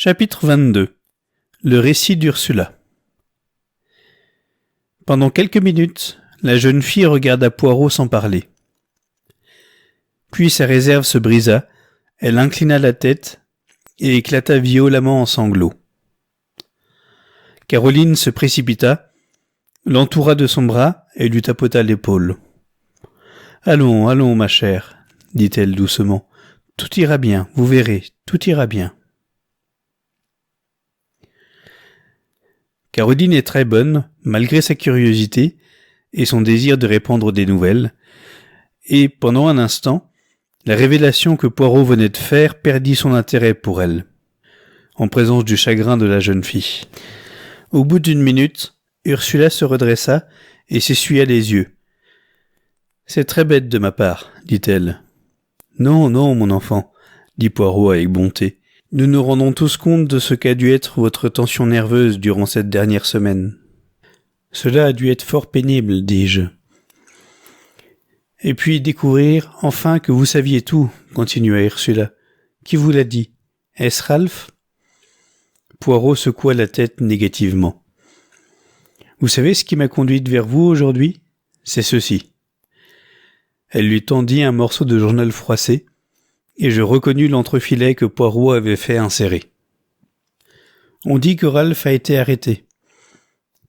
Chapitre 22. Le récit d'Ursula. Pendant quelques minutes, la jeune fille regarda Poirot sans parler. Puis sa réserve se brisa, elle inclina la tête et éclata violemment en sanglots. Caroline se précipita, l'entoura de son bras et lui tapota l'épaule. « Allons, allons, ma chère, dit-elle doucement. Tout ira bien, vous verrez, tout ira bien. » Caroline est très bonne, malgré sa curiosité et son désir de répandre des nouvelles, et pendant un instant, la révélation que Poirot venait de faire perdit son intérêt pour elle, en présence du chagrin de la jeune fille. Au bout d'une minute, Ursula se redressa et s'essuya les yeux. « C'est très bête de ma part, dit-elle. »« Non, non, mon enfant, dit Poirot avec bonté. Nous nous rendons tous compte de ce qu'a dû être votre tension nerveuse durant cette dernière semaine. »« Cela a dû être fort pénible, dis-je. »« Et puis découvrir, enfin, que vous saviez tout, continua Ursula. Qui vous l'a dit? Est-ce Ralph ?» Poirot secoua la tête négativement. « Vous savez ce qui m'a conduite vers vous aujourd'hui? C'est ceci. » Elle lui tendit un morceau de journal froissé, et je reconnus l'entrefilet que Poirot avait fait insérer. On dit que Ralph a été arrêté.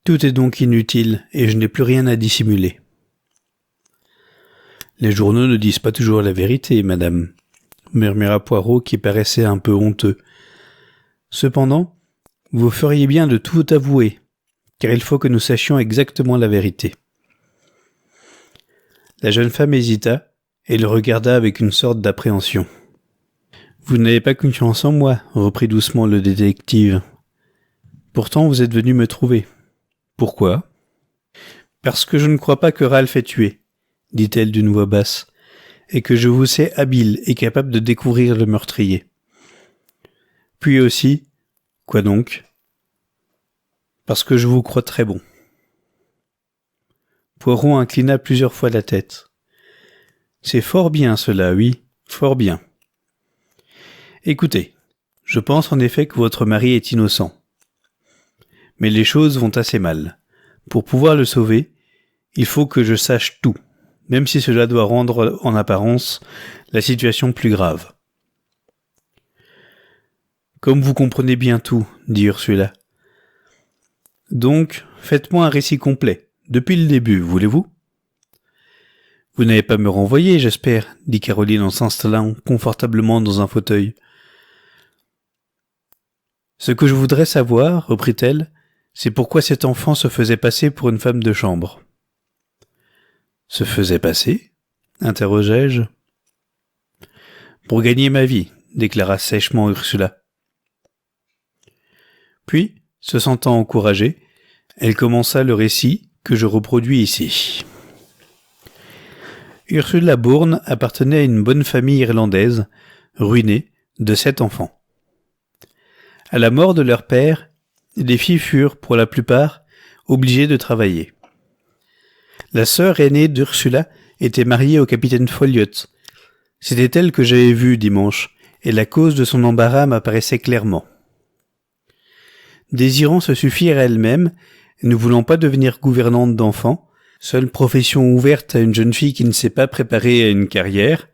Tout est donc inutile, et je n'ai plus rien à dissimuler. Les journaux ne disent pas toujours la vérité, madame, murmura Poirot qui paraissait un peu honteux. Cependant, vous feriez bien de tout avouer, car il faut que nous sachions exactement la vérité. La jeune femme hésita et le regarda avec une sorte d'appréhension. « Vous n'avez pas confiance en moi, reprit doucement le détective. Pourtant vous êtes venu me trouver. Pourquoi ? Parce que je ne crois pas que Ralph ait tué, dit-elle d'une voix basse, et que je vous sais habile et capable de découvrir le meurtrier. Puis aussi, quoi donc ? Parce que je vous crois très bon. » Poirot inclina plusieurs fois la tête. « C'est fort bien cela, oui, fort bien. Écoutez, je pense en effet que votre mari est innocent. Mais les choses vont assez mal. Pour pouvoir le sauver, il faut que je sache tout, même si cela doit rendre en apparence la situation plus grave. » « Comme vous comprenez bien tout, dit Ursula. Donc, faites-moi un récit complet, depuis le début, voulez-vous ? Vous n'allez pas me renvoyer, j'espère, dit Caroline en s'installant confortablement dans un fauteuil. Ce que je voudrais savoir, reprit-elle, c'est pourquoi cet enfant se faisait passer pour une femme de chambre. Se faisait passer ? Interrogeai-je. Pour gagner ma vie, déclara sèchement Ursula. Puis, se sentant encouragée, elle commença le récit que je reproduis ici. Ursula Bourne appartenait à une bonne famille irlandaise, ruinée, de 7 enfants. À la mort de leur père, les filles furent, pour la plupart, obligées de travailler. La sœur aînée d'Ursula était mariée au capitaine Folliot. C'était elle que j'avais vue dimanche, et la cause de son embarras m'apparaissait clairement. Désirant se suffire à elle-même, ne voulant pas devenir gouvernante d'enfants, seule profession ouverte à une jeune fille qui ne s'est pas préparée à une carrière,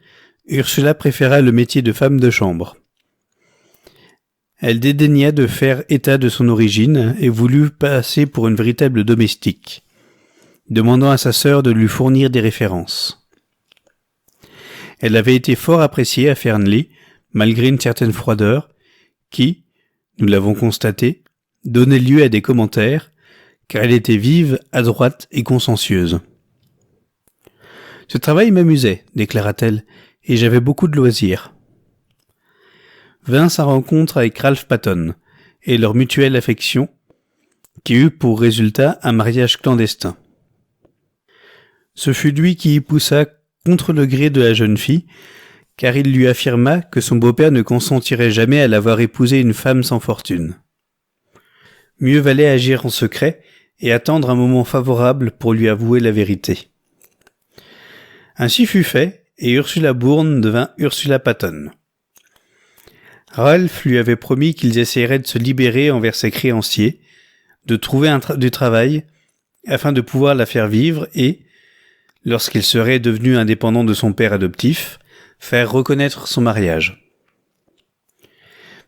Ursula préféra le métier de femme de chambre. Elle dédaigna de faire état de son origine et voulut passer pour une véritable domestique, demandant à sa sœur de lui fournir des références. Elle avait été fort appréciée à Fernley, malgré une certaine froideur, qui, nous l'avons constaté, donnait lieu à des commentaires, car elle était vive, adroite et consciencieuse. « Ce travail m'amusait, déclara-t-elle, et j'avais beaucoup de loisirs. » Vint sa rencontre avec Ralph Paton, et leur mutuelle affection, qui eut pour résultat un mariage clandestin. Ce fut lui qui y poussa contre le gré de la jeune fille, car il lui affirma que son beau-père ne consentirait jamais à l'avoir épousé une femme sans fortune. Mieux valait agir en secret et attendre un moment favorable pour lui avouer la vérité. Ainsi fut fait, et Ursula Bourne devint Ursula Paton. Ralph lui avait promis qu'ils essaieraient de se libérer envers ses créanciers, de trouver du travail, afin de pouvoir la faire vivre et, lorsqu'il serait devenu indépendant de son père adoptif, faire reconnaître son mariage.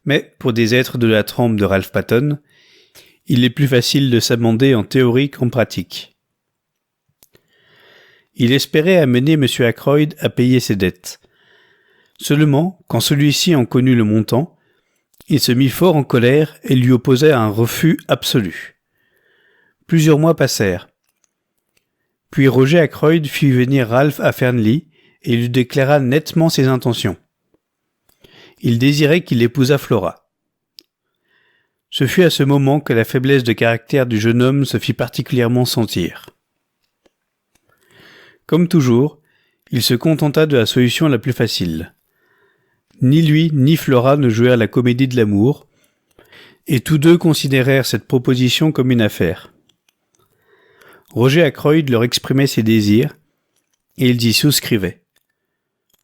Mais, pour des êtres de la trempe de Ralph Patton, il est plus facile de s'amender en théorie qu'en pratique. Il espérait amener M. Ackroyd à payer ses dettes. Seulement, quand celui-ci en connut le montant, il se mit fort en colère et lui opposa un refus absolu. Plusieurs mois passèrent. Puis Roger Ackroyd fit venir Ralph à Fernley et lui déclara nettement ses intentions. Il désirait qu'il épousât Flora. Ce fut à ce moment que la faiblesse de caractère du jeune homme se fit particulièrement sentir. Comme toujours, il se contenta de la solution la plus facile. Ni lui ni Flora ne jouèrent la comédie de l'amour, et tous deux considérèrent cette proposition comme une affaire. Roger Ackroyd leur exprimait ses désirs, et ils y souscrivaient.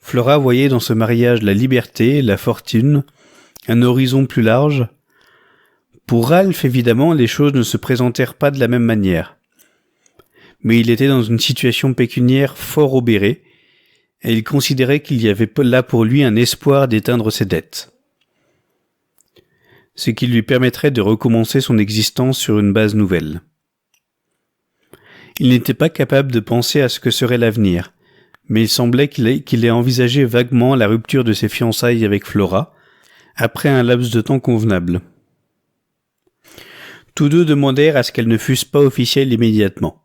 Flora voyait dans ce mariage la liberté, la fortune, un horizon plus large. Pour Ralph, évidemment, les choses ne se présentèrent pas de la même manière. Mais il était dans une situation pécuniaire fort obérée, et il considérait qu'il y avait là pour lui un espoir d'éteindre ses dettes. Ce qui lui permettrait de recommencer son existence sur une base nouvelle. Il n'était pas capable de penser à ce que serait l'avenir, mais il semblait qu'il ait envisagé vaguement la rupture de ses fiançailles avec Flora, après un laps de temps convenable. Tous deux demandèrent à ce qu'elles ne fussent pas officielles immédiatement.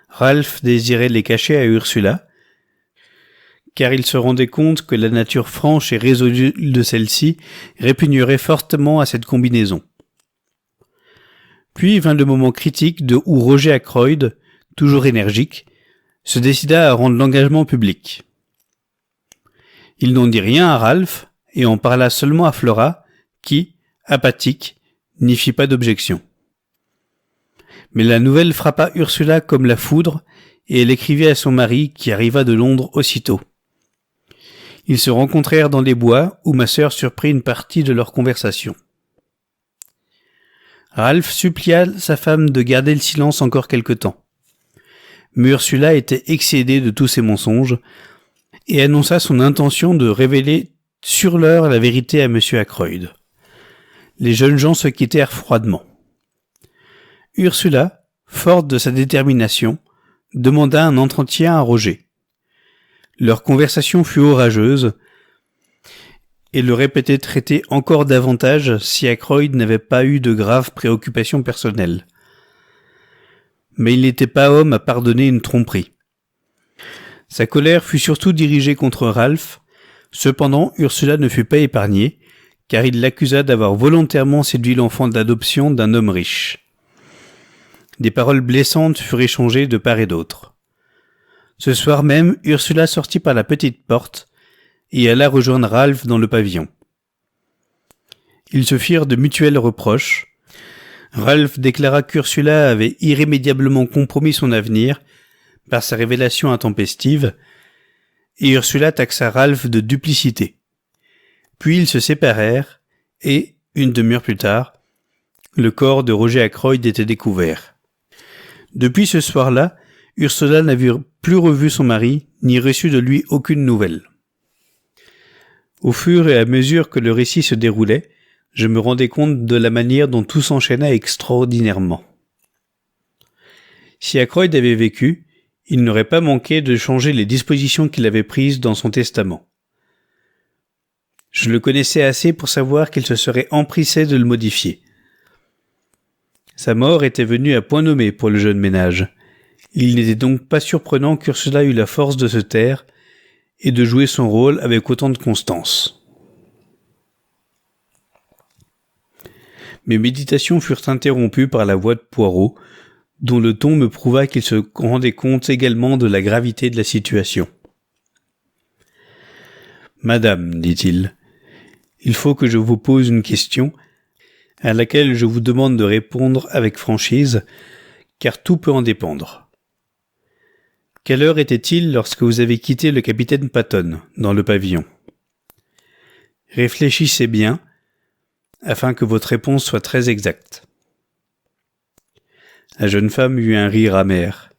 Ralph désirait les cacher à Ursula, car il se rendait compte que la nature franche et résolue de celle-ci répugnerait fortement à cette combinaison. Puis vint le moment critique où Roger Ackroyd, toujours énergique, se décida à rendre l'engagement public. Il n'en dit rien à Ralph et en parla seulement à Flora, qui, apathique, n'y fit pas d'objection. Mais la nouvelle frappa Ursula comme la foudre et elle écrivit à son mari qui arriva de Londres aussitôt. Ils se rencontrèrent dans les bois où ma sœur surprit une partie de leur conversation. Ralph supplia sa femme de garder le silence encore quelque temps. Mais Ursula était excédée de tous ces mensonges et annonça son intention de révéler sur l'heure la vérité à M. Ackroyd. Les jeunes gens se quittèrent froidement. Ursula, forte de sa détermination, demanda un entretien à Roger. Leur conversation fut orageuse et le répétait traité encore davantage si Ackroyd n'avait pas eu de graves préoccupations personnelles. Mais il n'était pas homme à pardonner une tromperie. Sa colère fut surtout dirigée contre Ralph. Cependant, Ursula ne fut pas épargnée, car il l'accusa d'avoir volontairement séduit l'enfant d'adoption d'un homme riche. Des paroles blessantes furent échangées de part et d'autre. Ce soir même, Ursula sortit par la petite porte et alla rejoindre Ralph dans le pavillon. Ils se firent de mutuels reproches. Ralph déclara qu'Ursula avait irrémédiablement compromis son avenir par sa révélation intempestive, et Ursula taxa Ralph de duplicité. Puis ils se séparèrent, et, une demi-heure plus tard, le corps de Roger Ackroyd était découvert. Depuis ce soir-là, Ursula n'avait plus revu son mari, ni reçu de lui aucune nouvelle. Au fur et à mesure que le récit se déroulait, je me rendais compte de la manière dont tout s'enchaîna extraordinairement. Si Ackroyd avait vécu, il n'aurait pas manqué de changer les dispositions qu'il avait prises dans son testament. Je le connaissais assez pour savoir qu'il se serait empressé de le modifier. Sa mort était venue à point nommé pour le jeune ménage. Il n'était donc pas surprenant qu'Ursula eût la force de se taire et de jouer son rôle avec autant de constance. Mes méditations furent interrompues par la voix de Poirot, dont le ton me prouva qu'il se rendait compte également de la gravité de la situation. « Madame, dit-il, il faut que je vous pose une question à laquelle je vous demande de répondre avec franchise, car tout peut en dépendre. Quelle heure était-il lorsque vous avez quitté le capitaine Patton dans le pavillon ? Réfléchissez bien, afin que votre réponse soit très exacte. » La jeune femme eut un rire amer.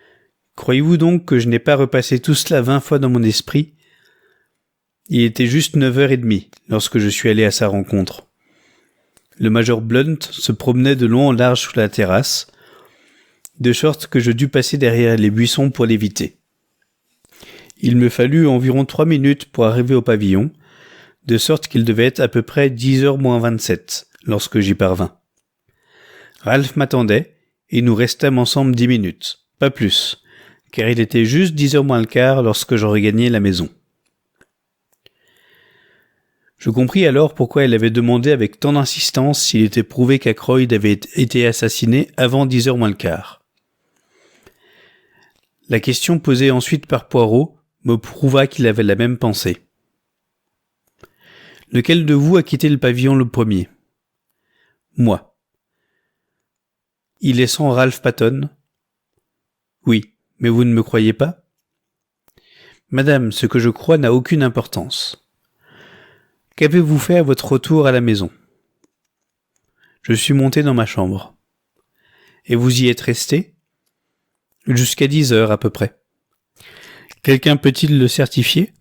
« Croyez-vous donc que je n'ai pas repassé tout cela 20 fois dans mon esprit ? Il était juste 9h30 lorsque je suis allé à sa rencontre. Le major Blunt se promenait de long en large sous la terrasse, de sorte que je dus passer derrière les buissons pour l'éviter. Il me fallut environ 3 minutes pour arriver au pavillon, de sorte qu'il devait être à peu près 10h moins 27 lorsque j'y parvins. Ralph m'attendait, et nous restâmes ensemble 10 minutes, pas plus, car il était juste 10h moins le quart lorsque je regagnai la maison. Je compris alors pourquoi elle avait demandé avec tant d'insistance s'il était prouvé qu'Ackroyd avait été assassiné avant 10h moins le quart. La question posée ensuite par Poirot me prouva qu'il avait la même pensée. « Lequel de vous a quitté le pavillon le premier ? » ?»« Moi. »« Y laissant Ralph Paton ? » ?»« Oui, mais vous ne me croyez pas ? » ?»« Madame, ce que je crois n'a aucune importance. » »« Qu'avez-vous fait à votre retour à la maison ? » ?»« Je suis monté dans ma chambre. »« Et vous y êtes resté ? » ?»« Jusqu'à 10h à peu près. »« Quelqu'un peut-il le certifier ? » ?»«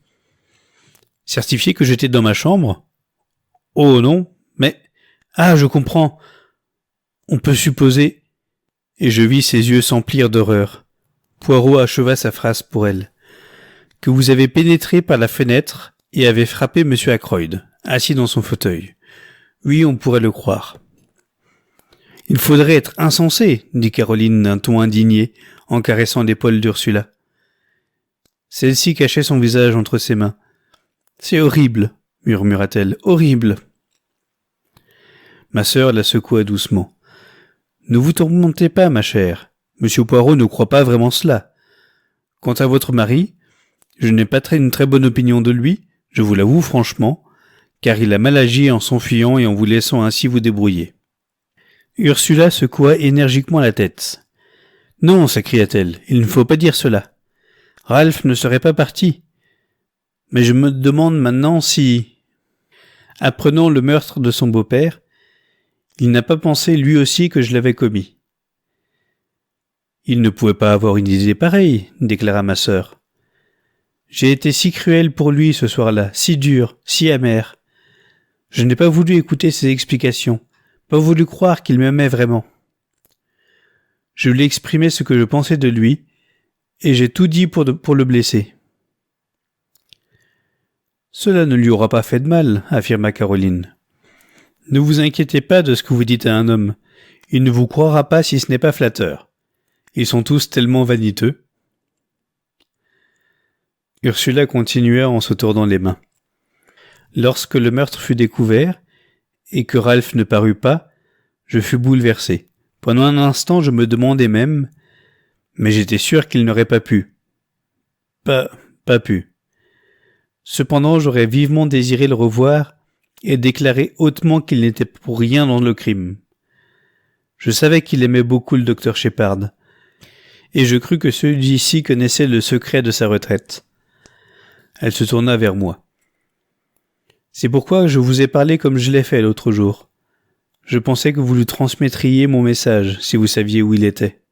Certifier que j'étais dans ma chambre ? Oh non, mais... Ah, je comprends. On peut supposer... » Et je vis ses yeux s'emplir d'horreur. Poirot acheva sa phrase pour elle. « Que vous avez pénétré par la fenêtre et avez frappé M. Ackroyd, assis dans son fauteuil. Oui, on pourrait le croire. »« Il faudrait être insensé, » dit Caroline d'un ton indigné, en caressant l'épaule d'Ursula. Celle-ci cachait son visage entre ses mains. « C'est horrible, » murmura-t-elle, « horrible. » Ma sœur la secoua doucement. « Ne vous tourmentez pas, ma chère. Monsieur Poirot ne croit pas vraiment cela. Quant à votre mari, je n'ai pas une très bonne opinion de lui, je vous l'avoue franchement, car il a mal agi en s'enfuyant et en vous laissant ainsi vous débrouiller. » Ursula secoua énergiquement la tête. « Non, s'écria-t-elle, il ne faut pas dire cela. Ralph ne serait pas parti. Mais je me demande maintenant si... » Apprenant le meurtre de son beau-père, il n'a pas pensé lui aussi que je l'avais commis. « Il ne pouvait pas avoir une idée pareille, » déclara ma sœur. « J'ai été si cruelle pour lui ce soir-là, si dure, si amère. Je n'ai pas voulu écouter ses explications, pas voulu croire qu'il m'aimait vraiment. Je lui ai exprimé ce que je pensais de lui, et j'ai tout dit pour le blesser. »« Cela ne lui aura pas fait de mal, » affirma Caroline. « Ne vous inquiétez pas de ce que vous dites à un homme. Il ne vous croira pas si ce n'est pas flatteur. Ils sont tous tellement vaniteux. » Ursula continua en se tordant les mains. Lorsque le meurtre fut découvert, et que Ralph ne parut pas, je fus bouleversé. Pendant un instant, je me demandais même, mais j'étais sûr qu'il n'aurait pas pu. Pas pu. Cependant, j'aurais vivement désiré le revoir et déclarer hautement qu'il n'était pour rien dans le crime. Je savais qu'il aimait beaucoup le docteur Sheppard, et je crus que celui-ci connaissait le secret de sa retraite. Elle se tourna vers moi. « C'est pourquoi je vous ai parlé comme je l'ai fait l'autre jour. Je pensais que vous lui transmettriez mon message, si vous saviez où il était. »«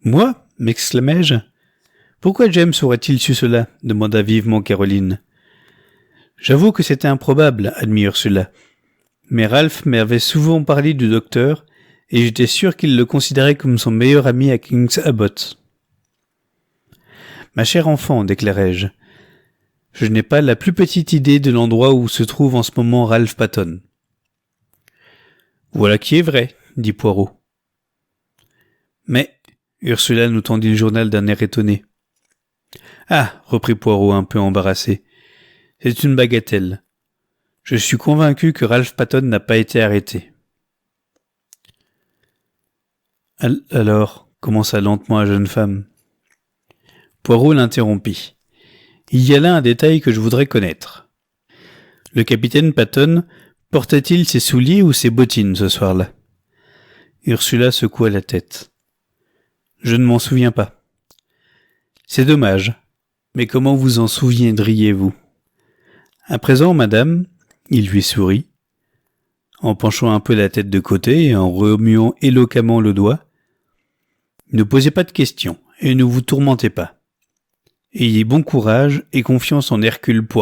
Moi » m'exclamai-je. « Pourquoi James aurait-il su cela ?» demanda vivement Caroline. « J'avoue que c'était improbable, » admit Ursula. « Mais Ralph m'avait souvent parlé du docteur, et j'étais sûr qu'il le considérait comme son meilleur ami à King's Abbot. »« Ma chère enfant, déclarai-je, je n'ai pas la plus petite idée de l'endroit où se trouve en ce moment Ralph Paton. »« Voilà qui est vrai, » dit Poirot. « Mais, Ursula nous tendit le journal d'un air étonné. « Ah, reprit Poirot un peu embarrassé, c'est une bagatelle. Je suis convaincu que Ralph Paton n'a pas été arrêté. » Alors, commença lentement la jeune femme. Poirot l'interrompit. Il y a là un détail que je voudrais connaître. Le capitaine Paton portait-il ses souliers ou ses bottines ce soir-là ? Ursula secoua la tête. Je ne m'en souviens pas. C'est dommage, mais comment vous en souviendriez-vous ? À présent, madame, Il lui sourit, en penchant un peu la tête de côté et en remuant éloquemment le doigt. Ne posez pas de questions et ne vous tourmentez pas. Ayez bon courage et confiance en Hercule Poirot.